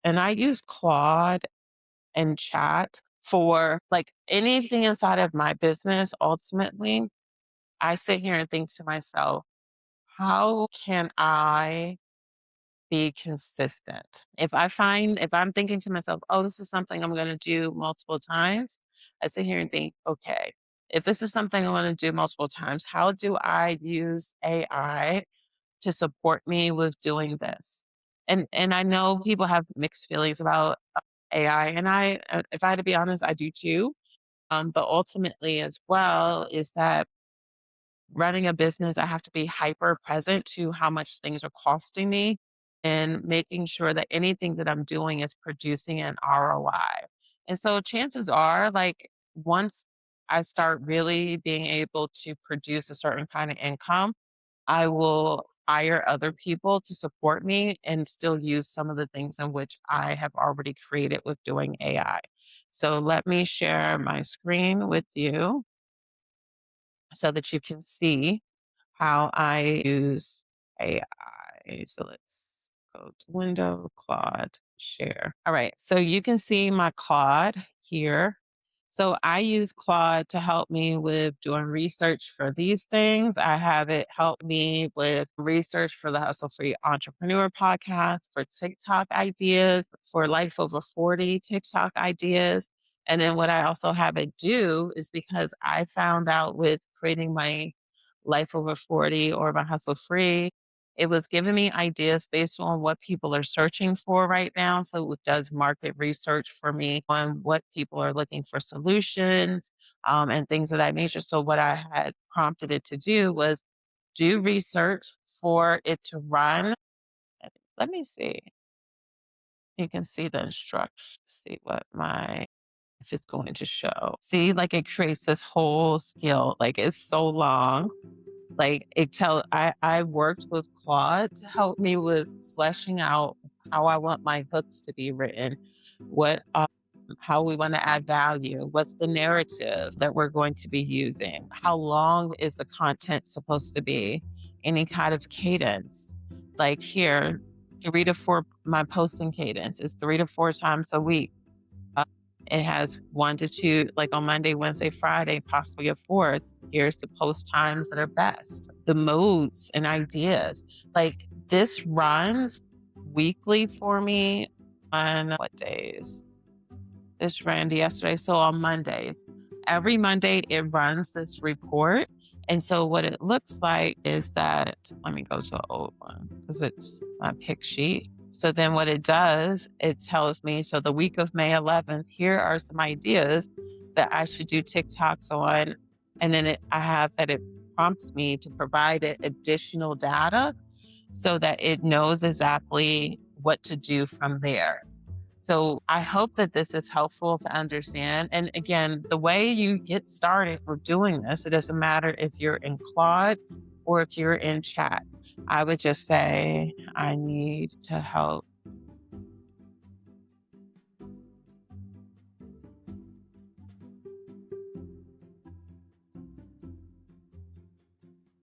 And I use Claude and chat for like anything inside of my business. Ultimately, I sit here and think to myself, how can I be consistent? If I'm thinking to myself, oh, this is something I'm going to do multiple times, I sit here and think, okay, if this is something I want to do multiple times, how do I use AI to support me with doing this? And I know people have mixed feelings about AI, and if I had to be honest, I do too. But ultimately, as well, is that running a business, I have to be hyper present to how much things are costing me and making sure that anything that I'm doing is producing an ROI. And so chances are, like, once I start really being able to produce a certain kind of income, I will hire other people to support me and still use some of the things in which I have already created with doing AI. So let me share my screen with you so that you can see how I use AI. So let's go to window, Claude, share. All right. So you can see my Claude here. So I use Claude to help me with doing research for these things. I have it help me with research for the Hustle Free Entrepreneur podcast, for TikTok ideas, for Life Over 40 TikTok ideas. And then what I also have it do is because I found out with creating my Life Over 40 or my Hustle Free, it was giving me ideas based on what people are searching for right now. So it does market research for me on what people are looking for solutions and things of that nature. So what I had prompted it to do was do research for it to run. Let me see. You can see the instructions. See what my if it's going to show. See, like it creates this whole skill. Like it's so long. Like I worked with Claude to help me with fleshing out how I want my hooks to be written, what how we want to add value, what's the narrative that we're going to be using, how long is the content supposed to be, any kind of cadence. Like here, 3 to 4 my posting cadence is 3 to 4 times a week. uh, it has 1 to 2, like on Monday, Wednesday, Friday, possibly a fourth. Here's the post times that are best, the modes and ideas. Like this runs weekly for me on what days? This ran yesterday. So on Mondays, every Monday it runs this report. And so what it looks like is that, let me go to an old one because it's my pick sheet. So then what it does, it tells me, so the week of May 11th, here are some ideas that I should do TikToks on. And then I have that it prompts me to provide it additional data so that it knows exactly what to do from there. So I hope that this is helpful to understand. And again, the way you get started with doing this, it doesn't matter if you're in Claude or if you're in chat. I would just say, I need to help